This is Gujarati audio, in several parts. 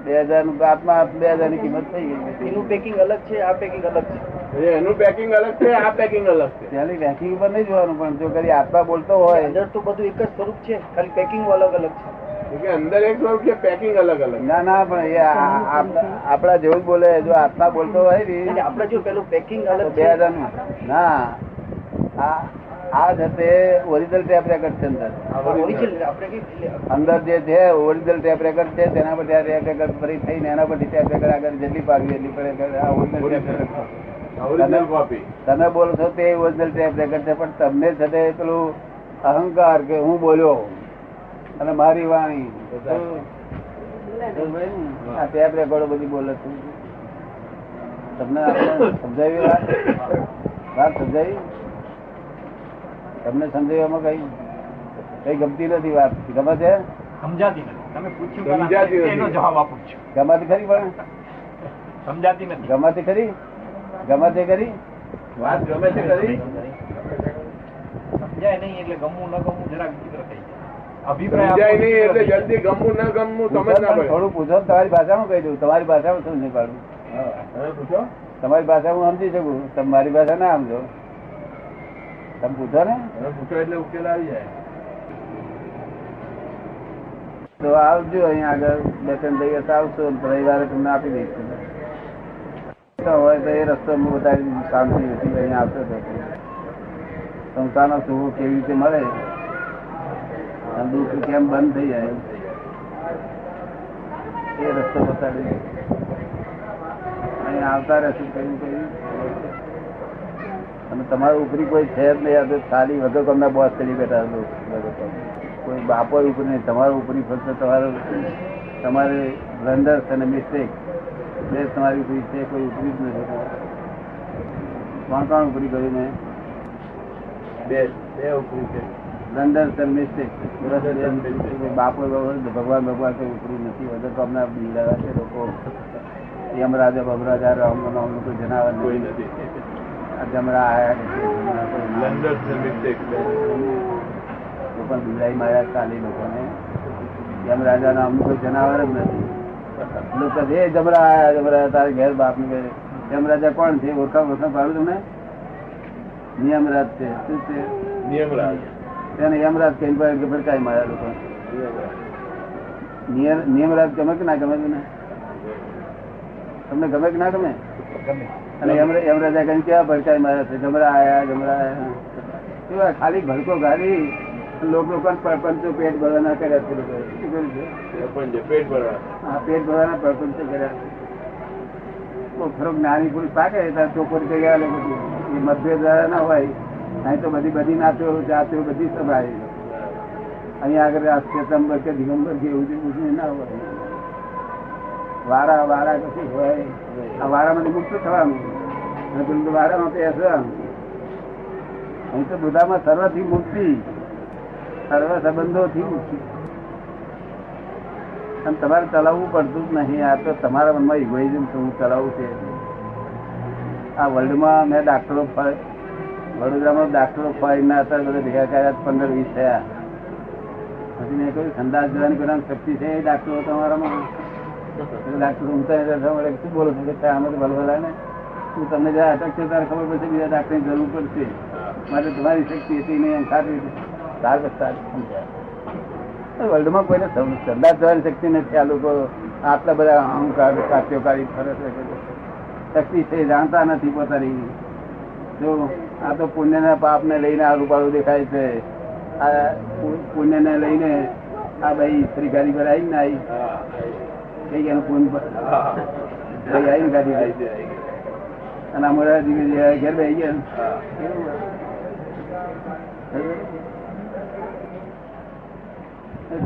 2000 નું આત્મા 2000 ની કિંમત થઈ ગઈ. એનું પેકિંગ અલગ છે, આ પેકિંગ અલગ છે. એનું પેકિંગ અલગ છે, આ પેકિંગ અલગ છે. ત્યાંની પેકિંગ ઉપર નહીં જોવાનું, પણ જો કદી આત્મા બોલતો હોય અંદર તો બધું એક જ સ્વરૂપ છે, ખાલી પેકિંગ અલગ અલગ છે. અંદર એક સ્વરૂપ છે, પેકિંગ અલગ અલગ. ના ના, પણ એ આપડા જેવું જ બોલે. જો આત્મા બોલતો હોય ને આપડે જો પેલું પેકિંગ અલગ 2000 નું ના, આ જતે ઓરિજિનલ ટેપ રેકર્ડ છે. અંદર જે છે ઓરિજિનલ ટેપ રેકર્ડ છે, તેના પર ટેપ રેકર્ડ ફરી થઈને એના પરથી ટેપ રેકર્ડ આગળ જેટલી પાડવી એટલી પડે. આ ઓરિજિનલ ટેપ રેકર્ડ તમે બોલો છો તે ઓરિજિનલ ટેપ રેકર્ડ છે, પણ તમને છે પેલું અહંકાર કે હું બોલ્યો અને મારી વાણી, આ ટેપ રેકોર્ડો બધી બોલે છે. તમને સમજાવી વાત સમજાવી? તમને સમજાવવામાં કઈ ગમતી નથી વાત? ગમે છે? સમજાતી નથી. તમે પૂછ્યું એનો જવાબ આપું છું. ગમાતી ખરી? પણ સમજાતી નથી. ગમાતી ખરી? ગમાતી ખરી? વાત ગમે છે ખરી? સમજાય નહીં એટલે ગમવું ન ગમવું જરાક વિચિત્ર થઈ જાય. અભિપ્રાય સમજાય નહીં એટલે જલ્દી ગમવું ન ગમવું સમજ ના પડે. થોડું પૂછો, તમારી ભાષામાં કહી દઉં. તમારી ભાષામાં સમજી પાડું. પૂછો, તમારી ભાષામાં સમજી શકું, તમારી ભાષા ના સમજો. તમે પૂછો ને, પૂછો એટલે ઉકેલ આવી જાય. તો આવજો અહીંયા આગળ 2-3 દિવસ આવશો, રવિવારે તમને આપી દઈશું. હોય તો એ રસ્તો બધા શાંતિ હતી અહીંયા આવશો તો સંસ્થાનો સુખ કેવી રીતે મળે, દુઃખ કેમ બંધ થઈ જાય એ રસ્તો બતાડી અહીંયા આવતા રહેશું. કયું અને તમારા ઉપરી કોઈ છે જ નહીં. આ તો ખાલી વગર તમને બોસ કરી બેઠા કોઈ બાપો ઉપર નહીં. તમારા ઉપરી ફક્ત તમારે બ્લન્ડર્સ અને મિસ્ટેક બે તમારી ઉપરી છે, કોઈ ઉપરી જ નથી. કોણ ઉપરી કર્યું મેં? બે ઉપરી છે, બ્લન્ડર્સ અને મિસ્ટેક. બાપો ભગવાન કોઈ ઉપરી નથી. વગર તો અમને બિલાડા છે લોકો. યમરાજા બબરાજા રામ નામનું કોઈ જનાવર કોઈ નથી. જમરા આયા બિલાઈ માર્યા ચાલી લોકોને. યમરાજા નામનું કોઈ જનાવર જ નથી. લોકો એ જમરા આયા જમરા તારે ઘેર બાપ ની ઘરે. યમરાજા કોણ છે? ઓળખાણ પાડું તમને? નિયમરાજ છે. શું છે? નિયમરાજ. તેને યમરાજ કઈ ભડકાઈ માર્યા લોકો. નિયમરાજ ગમે કે ના ગમે? તમને ગમે કે ના ગમે? અને યમરાજા કઈ કેવા ભડકાઈ માર્યા છે? જમરા આયા કેવા ખાલી ભડકો ગાડી લોકો પરપંચો પેટ ભરવાના કર્યા છે. પેટ ભરવા, હા, પેટ ભરવાના પરપંચો કર્યા. ખરો જ્ઞાની પુરુષ પાકે ત્યારે ચોખ્ખોટ કરી આવે. એ મતભેદ ના હોય. અહીં તો બધી નાતો જાતો બધી સભાય. અહીંયા આગળ ચેતંબર કે દિગંબર કે એવું ના હોય. વારા કશું હોય. આ વારામાંથી મુક્ત થવાનું અને પેલું વારામાં બેસવાનું. અહીં તો બધામાં સર્વથી મુક્તિ, સર્વ સંબંધોથી મુક્તિ. અને તમારે ચલાવવું પડતું જ નહીં. આ તો તમારા મનમાં ઇગોઇઝમ હું ચલાવું છે. આ વર્લ્ડમાં મેં ડાક્ટરો વડોદરામાં ડાક્ટરો ફોરેનના અત્યારે બધા ભેગા કર્યા 15-20 થયા. પછી મેં કહ્યું સંદાસ જવાની કોઈ શક્તિ છે એ ડાક્ટરો તમારામાં? ડાક્ટર ઊંચા શું બોલો છો કે આમાં તો ભલભલા ને હું તમને જયારે અટક છે ત્યારે ખબર પડશે બીજા ડાક્ટરની જરૂર પડશે. માટે તમારી શક્તિ હતી નહીં એમ ખાતી વર્લ્ડમાં કોઈને સંદાસ જવાની શક્તિ નથી. આ લોકો આટલા બધા અહંકાર કાત્યોકારી ફરક શક્તિ છે જાણતા નથી પોતાની. જો આ તો પુણ્યના પાપને લઈને આ રૂપાળું દેખાય છે. આ પુણ્યને લઈને આ ભાઈ ફરી ગાડી પર આવી ને આવી કઈ એનું પૂન આવી ગાડી અને અમારા ઘેર બે ગયા.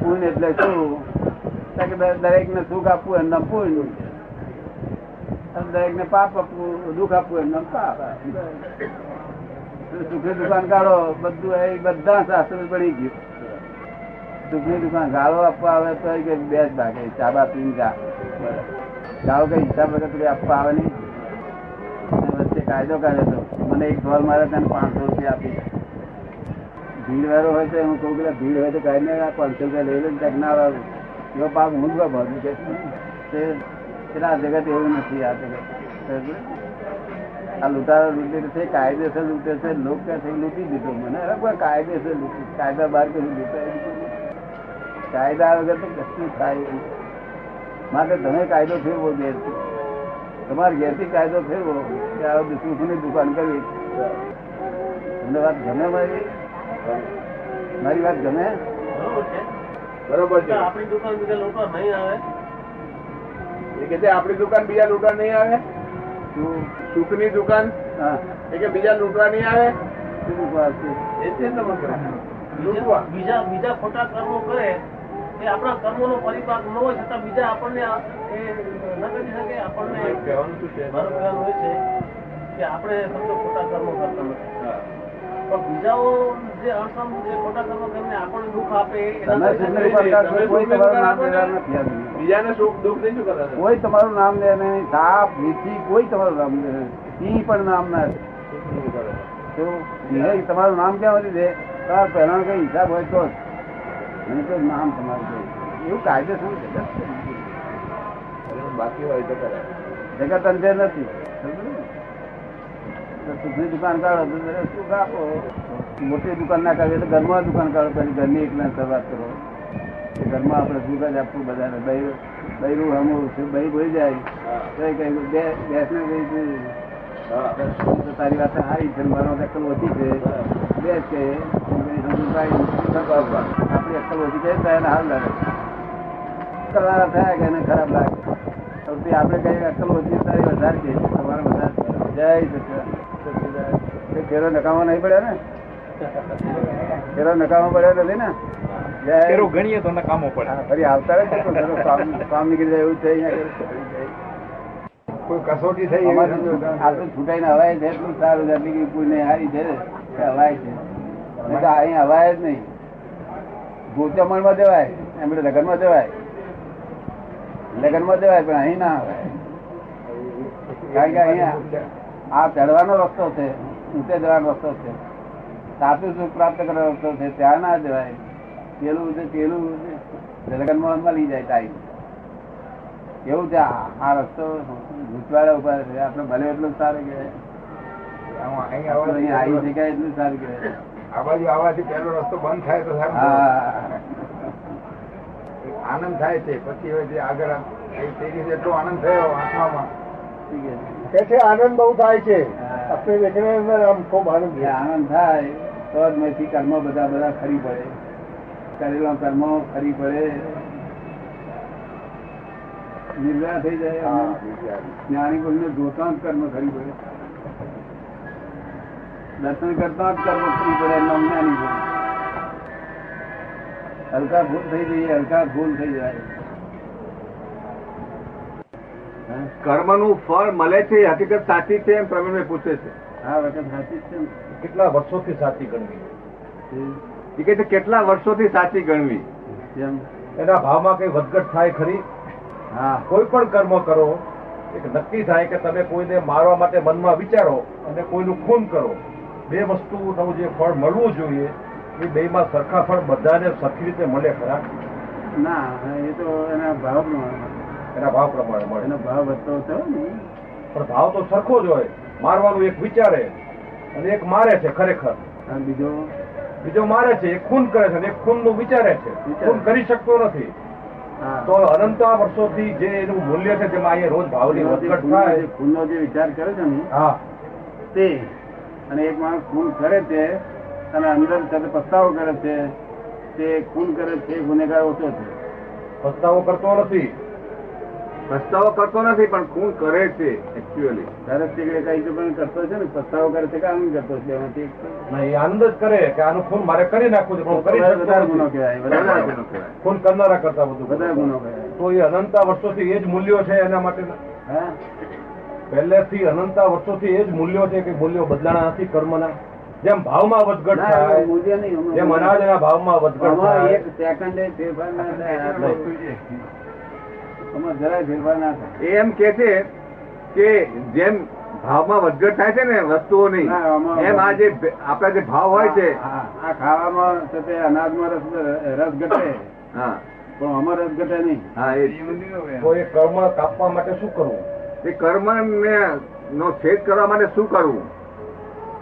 પૂન એટલે શું? દરેક ને સુખ આપવું એમ નામ પૂન, દરેક ને પાપ આપવું દુઃખ આપવું એમ નામ પાપ. સુખની દુકાન કાઢો બધું બધા શાસ્ત્રો બની ગયું. સુખની દુકાન ગાળો આપવા આવે તો બે જ ભાગે ચાબા પીને ગાળો કઈ હિસાબ વગર તો આપવા આવે નહીં. વચ્ચે કાયદો કાઢ્યો હતો મને એક ઢોલ મારે તેને 500 રૂપિયા આપી. ભીડ વાળો હોય તો હું કહું કે ભીડ હોય તો કાઢી 500 રૂપિયા લઈ લે ના આવે એવો પાપ હું જ ભાગું કે એટલે આ જગત એવું નથી. આ જગત આ લૂંટારો લૂંટી છે, કાયદેસર લૂંટે છે. લોક કહે છે લૂંટી દીધો મને. અરે કોઈ કાયદેસર લૂંટી, કાયદા બહાર કરી લૂંટાય. કાયદા વગર તો કશું થાય નહીં. માટે તમે કાયદો ફેરવો ઘેરથી, તમારે ઘેરથી કાયદો ફેરવો કે આ સુખની દુકાન કરવી. તમને વાત ગમે? મારી વાત ગમે? બરોબર છે. આપણી દુકાન બીજા લોકો નહીં આવે. એ કે છે આપણી દુકાન બીજા લૂંટવા નહીં આવે. સુખની દુકાન હા, એ કે બીજા લૂંટવા નહીં આવે. શું વાત છે? એ છે ને મગર. લૂંટવા. બીજા ખોટા કર્મો કરે એ આપણા કર્મોનો પરિપાક ન હોય છતાં બીજા આપણને એ ન કરી શકે. આપણને કહેવાનું શું છે? મારું કહેવાનું એ છે કે આપણે ફક્ત ખોટા કર્મો કરતા નથી, હા. પણ બીજાઓ જે અણસમ જે ખોટા કર્મો કરીને આપણને દુઃખ આપે તમે સુખની દુકાન કરશો, કોઈ તમારું નામ લેનાર નથી આ દુનિયામાં. બીજાને સુખ દુઃખ નહીં શું કરે છે? કોઈ તમારું નામ લે નહીં. સાપ વીછી કોઈ તમારું નામ લે નહીં. સિંહ પણ નામ ના લે. સુખનું કરે. સિંહે તમારું નામ ક્યાં વધી દે? તમારે પહેલાનો કઈ હિસાબ હોય તો જ. નહીં તો નામ તમારું કઈ એવું કાયદેસર જગત છે. બાકી હોય તો કરે. જગત અંતે નથી. સુખની દુકાન કાઢો તો સુખ આપો. મોટી દુકાન ના કાઢો એટલે ઘરમાં દુકાન કાઢો. પછી ઘરની એકલા શરૂઆત કરો. ઘરમાં આપણે સુખ જ આપવું બધાને. બૈરું હમું બૈ બોલી જાય તો કઈ ગેસ ને કઈ હા. તારી વાત સારી છે, મારો અક્કલ ઓછી છે, બેસ કે આપણી અક્કલ ઓછી છે તો એને હાલ લાગે. કરવાના થયા કે એને ખરાબ લાગે. સૌથી આપણે કઈ અક્કલ ઓછી તારી વધારે કે તમારે વધારે. જય સચિદાનંદ. ફેરો નકામો નહીં પડ્યો ને? ફેરો નકામો પડ્યો નથી ને? જય ગણીએ તો કામો ફરી આવતા રહે કામ નીકળી જાય એવું છે. કોઈ કસોટી થઈ આટલું છૂટાઈને હવાય છે એટલું સારું. એટલી પૂરી હારી છે હવાય છે. નહીં તો અહીં હવાય જ નહીં. ગોચમણમાં દેવાય, એમ લગ્નમાં દેવાય, લગ્નમાં દેવાય, પણ અહીં ના હવાય. કારણ કે અહીંયા આ ચડવાનો રસ્તો છે, ઊંચે જવાનો રસ્તો છે, સાચું સુખ પ્રાપ્ત કરવાનો રસ્તો છે. ત્યાં ના જવાય. પેલું લગ્નમાં મળી જાય ટાઈમ. એવું છે આ રસ્તો ભૂતવાળા ઉપર છે. આપણે ભલે એટલું સારું કહેવાય, અહીંયા આવી શકાય એટલું સારું કહેવાય. આ બાજુ આવવાથી પહેલો રસ્તો બંધ થાય તો સારું. હા, આનંદ થાય છે. પછી હવે જે આગળ એટલો આનંદ થયો આત્મામાં ઠીક છે. આનંદ બહુ થાય છે. આપણે આમ ખૂબ આનંદ એ આનંદ થાય તો જ મેથી કર્મ બધા ખરી પડે. કરેલા કર્મો ખરી પડે, નિર્ભય થઈ જાય. જ્ઞાની પુરુષને જોતા જ કર્મ ખરી પડે. દર્શન કરતા જ કર્મ ખરી પડે. એમનો જ્ઞાની પુરુષ હલકા ભૂલ થઈ જઈએ, હલકા ભૂલ થઈ જાય. કર્મ નું ફળ મળે છે, હકીકત સાચી છે એમ પ્રવીણભાઈ પૂછે છે. આ વખત સાચી જ છે ને. કેટલા વર્ષોથી સાચી ગણવી? એ કે છે કેટલા વર્ષોથી સાચી ગણવી? જેમ એના ભાવમાં કઈ વધઘટ થાય ખરી? હા, કોઈ પણ કર્મ કરો, એક નક્કી થાય કે તમે કોઈને મારવા માટે મનમાં વિચારો અને કોઈનું ખૂન કરો, બે વસ્તુનું જે ફળ મળવું જોઈએ એ બેમાં સરખા ફળ બધાને સરખી રીતે મળે ખરા? ના, એ તો એના ભાવ પ્રમાણે. એના ભાવ પ્રમાણે મળે. એનો ભાવ વધતો થયો ને. પણ ભાવ તો સરખો જ હોય. મારવાનું એક વિચારે અને એક મારે છે ખરેખર, અને બીજો મારે છે, એક ખૂન કરે છે અને એક ખૂન નું વિચારે છે. ખૂન કરી શકતો નથી. હા, તો અનંત વર્ષોથી જે એનું મૂલ્ય છે તેમાં અહીંયા રોજ ભાવની વધઘટ થાય. ખૂનનો જે વિચાર કરે છે ને હા, તે, અને એક માણસ ખૂન કરે છે અને અંદર સાથે પસ્તાવો કરે છે, તે ખૂન કરે છે, ગુનેગાર ઓછો છે. પસ્તાવો કરતો નથી. પસ્તાવો કરતો નથી પણ ખૂન કરે છે એકચ્યુઅલી. દરેક ટીકડે કઈ તો પણ કરતો છે ને, પસ્તાવો કરે છે કે આનંદ કરતો છે? એમાંથી એક તો નહીં, આનંદ જ કરે કે આનું ખૂન મારે કરી નાખવું છે પણ હું કરી શકતો વધારે ગુનો નથી. કહેવાય. વધારે ગુનો કહેવાય. ખૂન કરનારા કરતા બધું વધારે ગુનો કહેવાય. તો એ અનંતા વર્ષોથી એ જ મૂલ્યો છે એના માટે. હા, પહેલેથી અનંતા વર્ષોથી એ જ મૂલ્યો છે કે મૂલ્યો બદલાણા નથી કર્મના. જેમ ભાવમાં વધઘટ ના, થાય, એવું મૂલ્ય નહીં. જેમ અનાજના ભાવમાં વધઘટ આમાં થાય. એક સેકન્ડે ફેરફાર ના થાય. આમાં જરાય ફેરફાર ના થાય. એમ કે છે કે જેમ ભાવમાં વધઘટ થાય છે ને વસ્તુઓની, ના, આમાં એમ આ જે આપણા જે ભાવ હોય છે, આ ખાવામાં છે તે અનાજમાં રસ ઘટે, હા, પણ અમારે ઘટે નહીં. હા એ તો એ કર્મ કાપવા માટે શું કરવું? એ કર્મ નો છેદ કરવા માટે શું કરવું?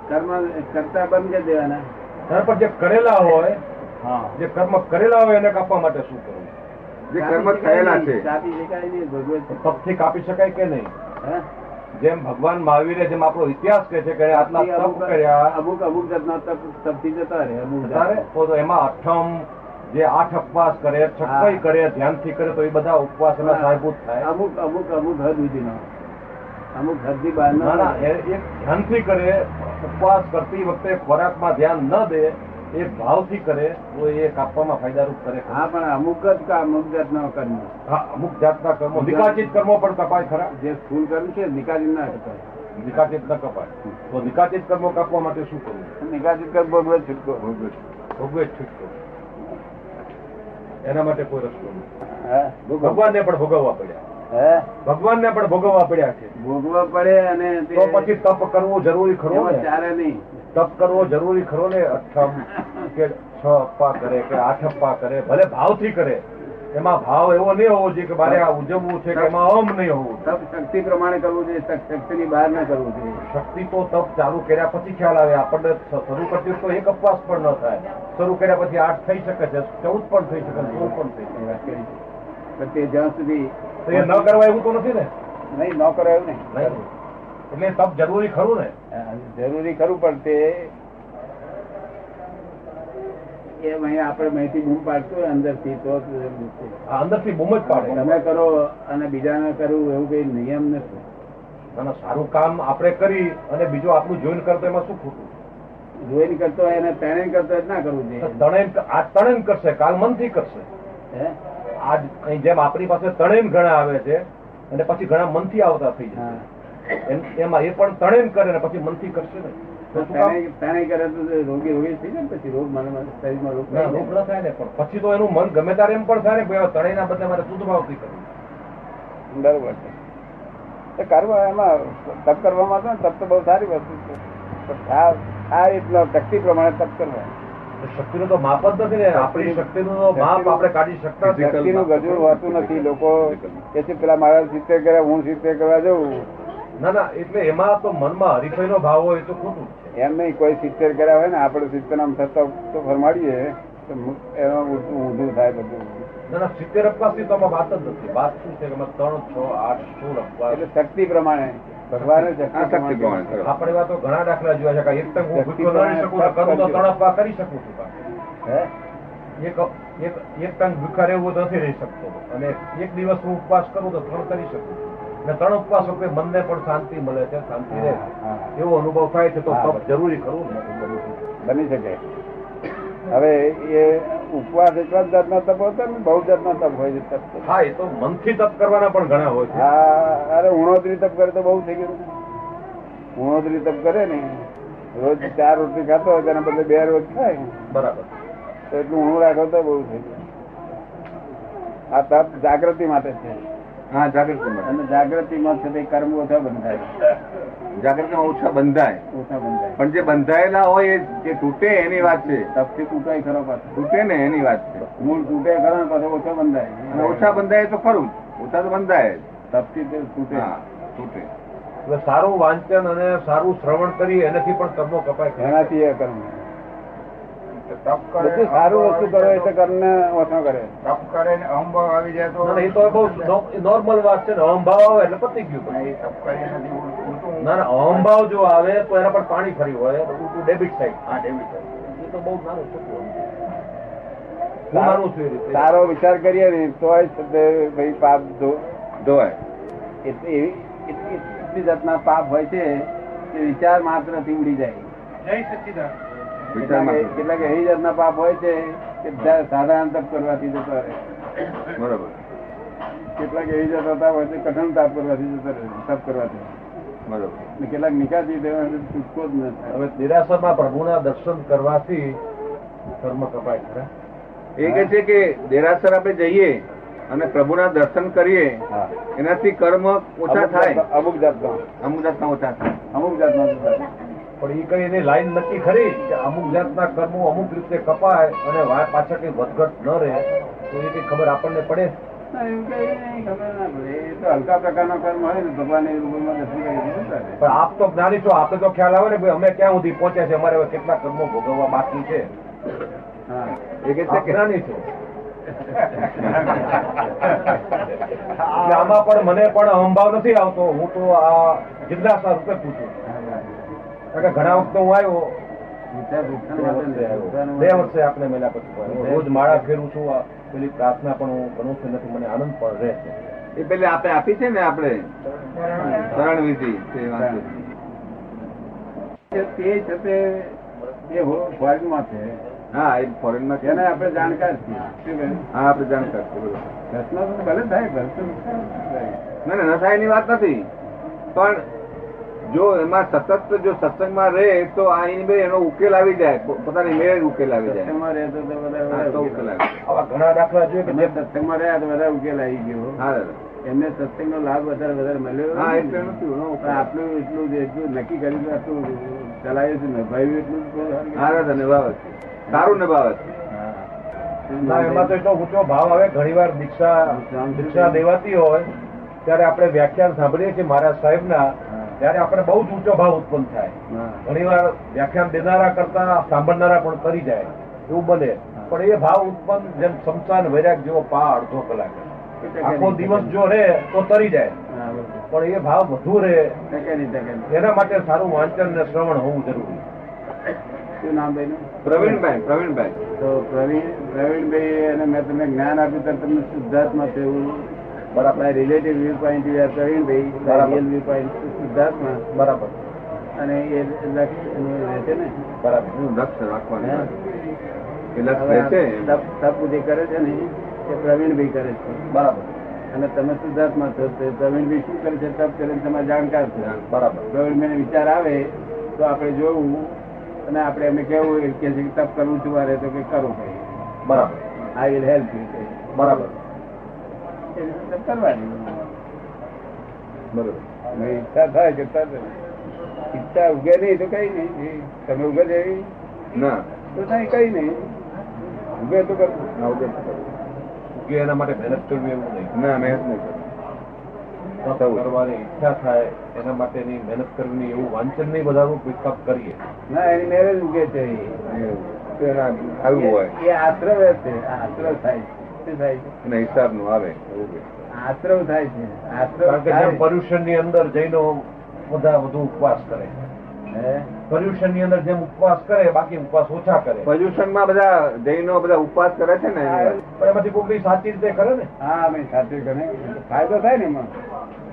કર્મ કરતા બંધ કરી દેવાના. ત્યાર પર જે કરેલા હોય, હા, જે કર્મ કરેલા હોય એને કાપવા માટે શું કરવું? જે કર્મ થયેલા છે કાપી શકાય નહીં. ભગવત તપથી કાપી શકાય કે નહીં? હે? જેમ ભગવાન મહાવીરે જેમ આપણો ઇતિહાસ કહે છે કે આટલા તપ કર્યા અમુક જાતના તપથી જતા રહે. અમુક ત્યારે તો એમાં અઠમ જે 8 ઉપવાસ કરે, છક્કઈ કરે, ધ્યાનથી કરે તો એ બધા ઉપવાસ એના સાહેબૂત થાય. અમુક હદ સુધીનો, અમુક હદથી બહાર ના ના, એ ધ્યાનથી કરે, ઉપવાસ કરતી વખતે ખોરાકમાં ધ્યાન ન દે, એ ભાવથી કરે તો એ કાપવામાં ફાયદારૂપ કરે. હા, પણ અમુક જ અમુક જાતનો કર્મ. હા, અમુક જાતના કર્મો, નિકાચિત કર્મો પણ કપાય ખરા? જે સ્થૂલ કર્મ છે નિકાલી ના કપાય. નિકાચિત ન કપાય તો નિકાચિત કર્મો કાપવા માટે શું કરવું? નિકાલિત કર્મ ભોગવે છૂટકો. ભોગવે જ છૂટકો. એના માટે કોઈ રસ્તો નહીં. હે? ભગવાનને પણ ભોગવવા પડ્યા. હે? ભગવાનને પણ ભોગવવા પડ્યા છે. ભોગવવા પડે અને તે- તો પછી તપ કરવું જરૂરી ખરો એમાં ને? ચાલે નહીં. તપ કરવો જરૂરી ખરો ને? અઠમ કે 6 અપ્પા કરે કે 8 અપ્પા કરે, ભલે ભાવથી કરે, એમાં ભાવ એવો નહીં હોવો જોઈએ કે મારે આ ઉજવવું છે કે એમાં ઓમ નહીં હોવું. તપ શક્તિ પ્રમાણે કરવું જોઈએ. શક્તિની બહાર ના કરવું જોઈએ. શક્તિ તો તપ ચાલુ કર્યા પછી ખ્યાલ આવે. આપણને શરૂ કરતી તો એક અપવાસ પણ ન થાય. શરૂ કર્યા પછી 8 થઈ શકે છે, 14 પણ થઈ શકે, 16 પણ થઈ શકે. એ વાત કરી છે. પણ તે જ્યાં સુધી તો એ ન કરવા એવું તો નથી ને? નહીં, ન કરાયું નહીં. નહીં. એટલે તપ જરૂરી ખરું ને? જરૂરી ખરું, પણ તે આપણે માહિતી બૂમ પાડતું હોય અંદરથી તો જ જરૂર છે. આ અંદરથી બૂમ જ પાડે. તમે કરો અને બીજાને કરવું એવું કઈ નિયમ નથી. ના ના, સારું કામ આપણે કરી અને બીજું આપણું જોઈન કરતો એમાં શું ખોટું? જોઈને કરતો હોય એને ત્રણેય કરતો હોય ના કરવું જોઈએ. આજ તણેન કરશે, કાલ મનથી કરશે. હે? આજ અહીં જેમ આપણી પાસે તણેન ઘણા આવે છે અને પછી ઘણા મનથી આવતા થઈ હા. જાય, એમાં એ પણ તણેન કરે ને પછી મનથી કરશે ને તો શું કામ? ત્રણેય કરે તો રોગી થઈ જાય ને પછી રોગ શરીરમાં રોગ ના, રોગ ન થાય ને, પણ પછી તો એનું મન ગમે ત્યારે એમ પણ થાય ને કે તણેના બદલે મારે શુદ્ધ ભાવથી કરવું. બરોબર છે. એ કરવા એમાં તપ કરવામાં તો તપ તો બહુ સારી વસ્તુ છે. પણ આ રીતનો શક્તિ પ્રમાણે તપ કરવા. શક્તિનું તો માપ જ નથી ને. આપણી શક્તિનું તો માપ આપણે કાઢી શકતા જ નથી. શક્તિનું ગજુર હોતું નથી. લોકો કે છે પેલા મારા 70 કર્યા, હું 70 કરવા જઉં. ના ના, એટલે એમાં તો મનમાં હરીફાઈનો ભાવ હોય એ તો ખોટું છે. એમ નહીં, કોઈ 70 કર્યા હોય ને આપણે 70 આમ થતા તો ફરમાડીએ તો એમાં ઊંધું થાય બધું. ના ના, 70 અપવાસની તો આમાં વાત જ નથી. વાત શું છે કે 3, 6, 8, 16 અપવાસ. એટલે શક્તિ પ્રમાણે ભગવાને શક્તિ પ્રમાણે પ્રમાણે કરો. આપણે એવા તો ઘણા દાખલા જોયા છે કે એક તક હું ભૂખ્યો ન રહી શકું તો કરું તો 3 અપવાસ કરી શકું છું. હે? એક ટંક ભૂખા રહેવું તો નથી રહી શકતો, અને એક દિવસ હું ઉપવાસ કરું તો 3 કરી શકું. અને 3 ઉપવાસ વખતે મનને પણ શાંતિ મળે છે, શાંતિ રહે એવો અનુભવ થાય છે. તો તપ જરૂરી ખરું ને? બની શકે. હવે એ ઉપવાસ એટલા જ જાતના તપ હોતા ને બહુ જાતના તપ હોય છે. તપ તો હા, એ તો મનથી તપ કરવાના પણ ઘણા હોય છે. હા, અરે ઉણોતરી તપ કરે તો બહુ થઈ ગયું. ઉણોતરી તપ કરે ને, રોજ 4 રોટલી ખાતો હોય તેના બદલે 2 રોજ ખાય બરાબર. તો એટલું ઊણું રાખો તો બહુ થઈ ગયું. આ તપ જાગૃતિ માટે છે. હા, જાગૃતિ અને જાગૃતિમાં છે તે કર્મ ઓછા બંધાય. જાગૃતિમાં ઓછા બંધાય. ઓછા બંધાય. પણ જે બંધાયેલા હોય એ જે તૂટે એની વાત છે. તપથી તૂટાય ખરો પાછો. તૂટે ને એની વાત છે. મૂળ તૂટે ખરો ને પાછો ઓછો બંધાય. અને ઓછા બંધાય તો ખરું, ઓછા તો બંધાય જ. તપથી તે તૂટે. હા, તૂટે. એટલે સારું વાંચન અને સારું શ્રવણ કરી એનાથી પણ કર્મો કપાય. એનાથી એ કર્મ તપ બધું સારું વસ્તુ કરો એટલે કર્મને ઓછો કરે. તપ કરે ને અહંભાવ આવી જાય તો ના ના, એ તો બહુ નોર્મલ વાત છે ને. અહંભાવ આવે એટલે પતી ગયું. એ તપ કરી નથી ઉલટું. ના ના, અહંભાવ જો આવે તો એના પર પાણી ફરી હોય, ડેબિટ સાઈડ. હા, ડેવિડ સાહેબ. એ તો બહુ નાનું છોકરું. હું માનું છું એ રીતે. સારો વિચાર કરીએ ને તો ભાઈ પાપ ધોવાય. એટલી જાતના પાપ હોય છે કે વિચાર માત્ર થી ઉડી જાય. વિચારમાં કેટલાક એવી જાતના પાપ હોય છે કે સાધારણ તપ કરવાથી જતો રહે. બરોબર. કેટલાક એવી જાતના તાપ હોય છે કઠણ તાપ કરવાથી જતો રહે. તપ કરવાથી. બરોબર. ને કેટલાક નિકાસી છૂટકો જ ન થાય. હવે દેરાસરમાં પ્રભુના દર્શન કરવાથી કર્મ કપાય ખરા? એ કહે છે કે દેરાસર આપણે જઈએ અને પ્રભુના દર્શન કરીએ હા. એનાથી કર્મ ઓછા થાય. અમુક જાતના અમુક જાતના ઓછા થાય. અમુક જાતના પણ એ કઈ એની લાઈન નક્કી ખરી કે અમુક જાતના કર્મો અમુક રીતે કપાય અને પાછળ કઈ વધઘટ ન રહે તો એ કઈ ખબર આપણને પડે? ના, એવું કઈ નહીં, ખબર ના પડે. એ તો હલકા પ્રકારનો કર્મ હોય ને ભગવાન એ રૂપમાં દર્શન કરી દીધું તારે. પણ આપ તો જ્ઞાની છો, આપણે તો ખ્યાલ આવે ને ભાઈ અમે ક્યાં સુધી પહોંચ્યા છે, અમારે હવે કેટલા કર્મો ભોગવવા બાકી છે. હા, એ કે છે આપ કે જ્ઞાની છો. આમાં પણ મને પણ અહંભાવ નથી આવતો. હું તો આ જિજ્ઞાસા રૂપે પૂછું. કારણ કે ઘણા વખતે હું આવ્યો, વિચાર વિચાર માટે ને વિચારનું 2 વર્ષે આપણે મેલા પછી રોજ માળા ફેરું છું. આ પેલી પ્રાર્થના પણ હું કરું છું, નથી મને આનંદ પણ રહે છે. એ પેલી આપણે આપી છે ને આપણે શરણ વિધિ તે વાંચી. તે છે તે એ ફોરેનમાં છે, હા, એ ફોરેન માં છે એને ને. આપણે જાણકાર છીએ. શું કહ્યું? હા, આપણે જાણકાર છે. બરોબર. પ્રશ્ન તો ભલે થાય, પ્રશ્ન થાય. ના ના, નસાઈની વાત નથી, પણ જો એમાં સતત જો સત્સંગમાં રહે તો આ એની બે એનો ઉકેલ આવી જાય, પોતાની મેળે જ ઉકેલ આવી જાય. સત્સંગમાં રહે તો બધા હા, તો ઉકેલ આવી જાય. આવા ઘણા દાખલા જોઈએ તમે કે સત્સંગમાં રહ્યા તો બધા ઉકેલ આવી ગયો. હા દાદા. એમને સત્સંગનો લાભ વધારે મળ્યો. હા, એટલે નથી. પણ આટલું એટલું નક્કી કર્યું, આટલું ચલાવ્યું છે, નિભાવ્યું એટલું જ હા દાદા, નિભાવે છે, સારું નિભાવે છે. ના, એમાં તો એટલો ઊંચો ભાવ આવે. ઘણી વાર દીક્ષા દેવાતી હોય ત્યારે આપણે વ્યાખ્યાન સાંભળીએ છીએ મહારાજ સાહેબના, ત્યારે આપણે બહુ જ ઊંચો ભાવ ઉત્પન્ન થાય. ઘણી વાર વ્યાખ્યાન દેનારા કરતા સાંભળનારા પણ કરી જાય એવું બને. પણ એ ભાવ ઉત્પન્ન જેમ શમશાન વૈરાગ જેવો પા અડધો કલાક, આખો દિવસ જો રહે તો તરી જાય. પણ એ ભાવ વધુ રહે એના માટે સારું વાંચન ને શ્રવણ હોવું જરૂરી. શું નામ ભાઈનું? પ્રવીણભાઈ. તો પ્રવીણભાઈ અને મેં તમને જ્ઞાન આપ્યું ત્યારે તમને શુદ્ધાત્મા થયું. બરાબર. Relative view point Pravinbhai, real view point શુદ્ધાત્મા. બરાબર. અને એ લક્ષ્ય રહે છે ને. બરાબર. લક્ષ્ય રાખવાનું. હા. એ લક્ષ્ય રહે છે. તપ જે કરે છે ને એ પ્રવીણભાઈ કરે છે. બરાબર. અને તમે શુદ્ધાત્મા છો, પ્રવીણભાઈ શું કરે છે? તપ કરીને તમે જાણકાર છો. બરાબર. પ્રવીણભાઈ વિચાર આવે તો આપણે જોવું અને આપણે એમને કેવું કે છે કે તપ કરવું છું મારે, તો કે કરો ભાઈ. બરાબર. I will help you. બરાબર. એ રીતે કરવાની. બરાબર. ઈચ્છા થાય કે ઈચ્છા ઉગે નહીં તો કઈ નહીં. તમે ઉગે છે ના, તો થાય કઈ નહીં. ઉગે તો કરવું. ના ઉગે તો કરવું. કે એના માટે મહેનત કરવી એવું નહીં. ના, મહેનત નહીં કરવી. તપ કરવાની ઈચ્છા થાય એના માટેની મહેનત કરવી, એવું વાંચન નહીં વધારવું, પિકઅપ કરીએ. ના, એની મેરેજ ઉગે છે. આવ્યું હોય એ આશ્રવ છે. આશ્રવ થાય છે. શું થાય છે? અને હિસાબનું આવે એવું કે. આશ્રવ થાય છે. આશ્રવ કારણ કે જેમ પર્યુષણની અંદર જૈનો વધુ ઉપવાસ કરે, પર્યુષણની અંદર જેમ ઉપવાસ કરે બાકી ઉપવાસ ઓછા કરે. પર્યુષણમાં બધા જૈનો બધા ઉપવાસ કરે છે ને. પણ એમાંથી કોઈ સાચી રીતે કરે ને. હા, અમે સાચું કરે ફાયદો થાય ને એમાં.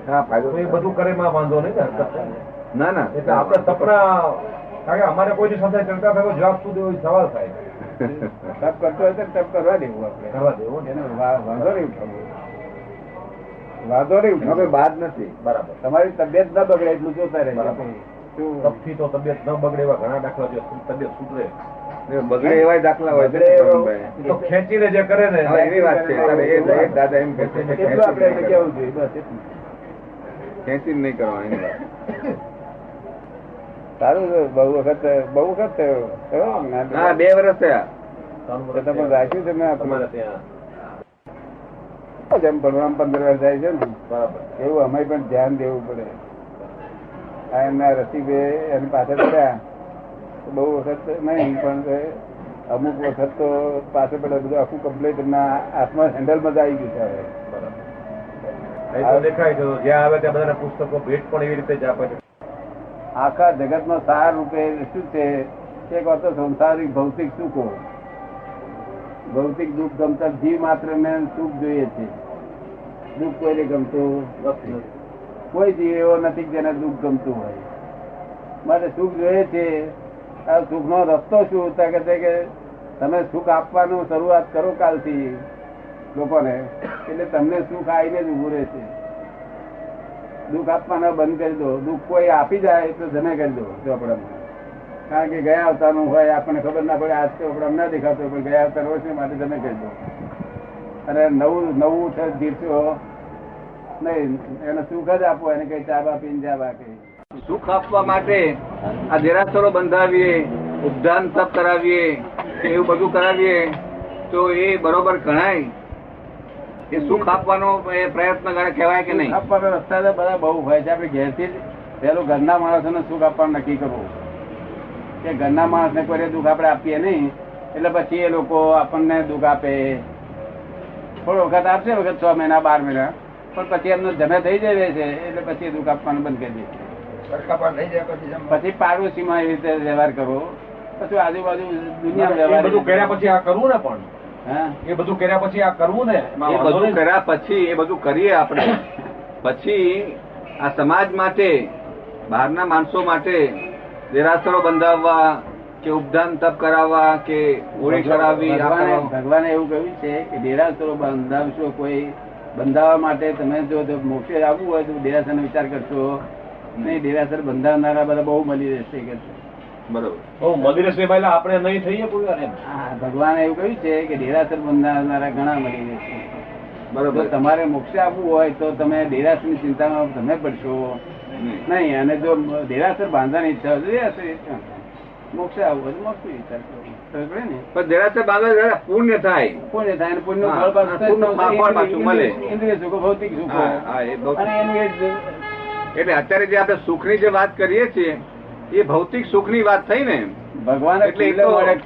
હા, ફાયદો તો એ બધું કરે માં વાંધો નહીં ને. ના ના, એટલે આપણે તપના, કારણ કે અમારે કોઈની સાથે ચર્ચા થયો જવાબ શું દેવો સવાલ થાય. તપ કરતો હોય તો તપ કરવા દેવું આપણે. કરવા દેવો ને. એનો વાંધો નહીં ઉઠાવવો. વાંધો નહીં ઉઠાવવો. હવે બાદ નથી. બરાબર. તમારી તબિયત ન બગડે એટલું જોતા રહે. બરાબર. શું? તપથી તો તબિયત ન બગડે એવા ઘણા દાખલા છે. તબિયત સુધરે બગડે એવા દાખલા હોય છે ને પ્રવીણભાઈ. એ તો ખેંચીને જે કરે ને હવે એની વાત છે. તારે એ દાદા એમ કે છે કે એટલું આપણે એને કેવું જોઈએ બસ એટલું. ખેંચીને નહીં કરવાનું એની વાત. સારું છે. બહુ વખત થયો. હા, 2 વર્ષ થયા. તમે રાખ્યું છે મેં તમારે ત્યાં જેમ ભણવામાં 15 વર્ષ જાય છે ને બરાબર. એવું અમે પણ ધ્યાન દેવું પડે. આ એમના રસિકભાઈ એની પાછળ પડ્યા બહુ વખત નહીં, પણ અમુક વખત તો પાછળ પડે બધું આખું કમ્પ્લીટ એમના હાથમાં હેન્ડલમાં જ આવી ગયું છે હવે. અહીં તો દેખાય છે જ્યાં આવે ત્યાં બધાના પુસ્તકો ભેટ પણ એવી રીતે જ આપે છે. આખા જગતમાં સાર રૂપે શું છે? એક હતો સંસારિક ભૌતિક સુખો. ભૌતિક દુઃખ ગમતા જીવ માત્ર ને સુખ જોઈએ છે. દુઃખ કોઈને ગમતું નથી. કોઈ જીવ એવો નથી જેને દુઃખ ગમતું હોય. માટે સુખ જોઈએ છે. આ સુખ નો રસ્તો શું? કે તમે સુખ આપવાનું શરૂઆત કરો કાલથી લોકોને, એટલે તમને સુખ આવીને જ ઉભું રહેશે. દુઃખ આપવાના બંધ કરી દો. દુઃખ કોઈ આપી જાય તો જમે કરી દો ચોપડામાં. કારણ કે ગયા અવતારનું હોય આપણને ખબર ના પડે. આજ ચોપડા ના દેખાતો પણ ગયા અવતાર હોય છે માટે જમે કરી દો. અને નવું છે જીવશો નહીં, એને સુખ જ આપો. એને કઈ ચા બા પીને જા બા કઈ સુખ આપવા માટે આ દેરાસરો બંધાવીએ, ઉદ્ધાન તપ કરાવીએ, એવું બધું કરાવીએ તો એ બરોબર ગણાય? એ સુખ આપવાનો એ પ્રયત્ન કહેવાય કે નહીં? આપવાનો રસ્તા તો બધા બહુ હોય છે. આપણે ઘેરથી જ પેલું ઘરના માણસોને સુખ આપવાનું નક્કી કરવું કે ઘરના માણસને કોઈ દુઃખ આપણે આપીએ નહીં, એટલે પછી એ લોકો આપણને દુઃખ આપે. થોડો વખત આપશે, વખત 6 મહિના 12 મહિના, પણ પછી એમનો જમે થઈ જાય છે એટલે પછી દુઃખ આપવાનું બંધ કરી દે. પછી પાડોશીમાં એવી રીતે વ્યવહાર કરવો, પછી આજુબાજુ દુનિયા વ્યવહાર. બધું કર્યા પછી આ કરવું ને, પણ હા, એ બધું કર્યા પછી આ કરવું ને, એ બધું કર્યા પછી એ બધું કરીએ આપણે, પછી આ સમાજ માટે, બહારના માણસો માટે દેરાસરો બંધાવવા કે ઉપદાન તપ કરાવવા કે હોળી કરાવવી, આ કરવા. ભગવાને એવું કહ્યું છે કે દેરાસરો બંધાવશો, કોઈ બંધાવવા માટે તમે જો મોક્ષે આવવું હોય તો દેરાસર નો વિચાર કરશો નહીં. દેરાસર બંધાવનારા બધા બહુ મળી રહેશે કે બરોબર. મળી રહેશે એટલે આપણે નહીં થઈએ કોઈ વાર એમ. ભગવાને એવું કહ્યું છે કે દેરાસર બંધાવનારા ઘણા મળી રહેશે. બરોબર. તમારે મોક્ષે આવવું હોય તો તમે દેરાસર ની ચિંતામાં તમે પડશો નહીં. અને જો દેરાસર બાંધવાની ઈચ્છા હોય તો દેરાસર મોક્ષે આવવું હોય તો મોક્ષ વિચાર કરવો. પણ દેરાસર બાંધવા પુણ્ય થાય, પુણ્ય થાય અને પુણ્ય ફળ પાછું મળે. ઇન્દ્રિય સુખો, ભૌતિક સુખો. હા, એ ભૌતિક. અને એનું એટલે અત્યારે જે આપણે સુખની જે વાત કરીએ છીએ એ ભૌતિક સુખની વાત થઈ ને. ભગવાને એટલે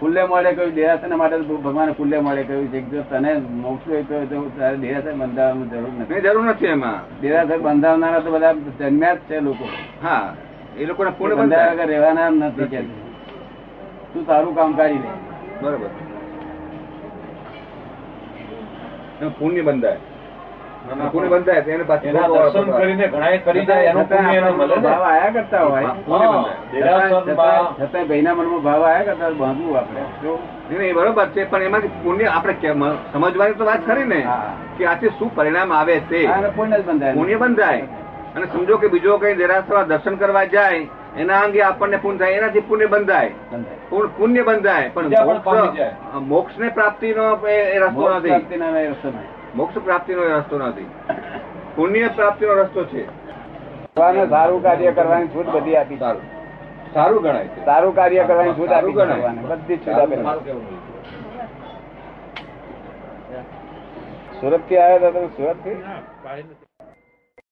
ખુલ્લે મળે કહ્યું, દેરાસર માટે ભગવાને ખુલ્લે મળે કહ્યું છે કે જો તને મોક્ષ હોય તો તારે દેરાસર બંધાવવાની જરૂર નથી. જરૂર નથી એમાં. દેરાસર બંધાવનારા તો બધા જન્મ્યા જ છે લોકો. હા, એ લોકોને પુણ્ય બંધાયા બંધાય. વગર રહેવાના નથી કે તું તારું કામ કરી લે. બરોબર. પુણ્ય બંધાય, પુણ્ય બંધાય તો એને પાછું એના દર્શન કરીને ઘણાએ કરી જાય એનું પુણ્ય એને મળે ને. ભાવ આયા કરતા હોય, હા, દેરાસરમાં છતાં ભાઈના મનમાં ભાવ આયા કરતા હોય, બાંધવું આપણે જો. નહીં, એ બરોબર છે, પણ એમાંથી પુણ્ય આપણે સમજવાની તો વાત ખરી ને હા. કે આથી શું પરિણામ આવે તે. આ પુણ્ય જ બંધાય. પુણ્ય બંધાય. અને સમજો કે બીજો કઈ દેરાસર દર્શન કરવા જાય એના અંગે આપણને પુણ્ય થાય, એનાથી પુણ્ય બંધાય, પુણ્ય બંધાય. બીજા પણ પામી પણ જાય. મોક્ષ ને પ્રાપ્તિનો એ રસ્તો મોક્ષ નથી. પ્રાપ્તિનો એ રસ્તો નહીં. મોક્ષ પ્રાપ્તિનો એ રસ્તો નથી, પુણ્ય પ્રાપ્તિનો રસ્તો છે. ભગવાને સારું કાર્ય કરવાની છૂટ બધી આપી છે. સારું સારું ગણાય છે. સારું કાર્ય કરવાની છૂટ સારું આપી છે ગણાય. ભગવાને. બધી જ છૂટ આપી સારું કહેવું. સુરત થી આવ્યા હતા તમે? સુરત થી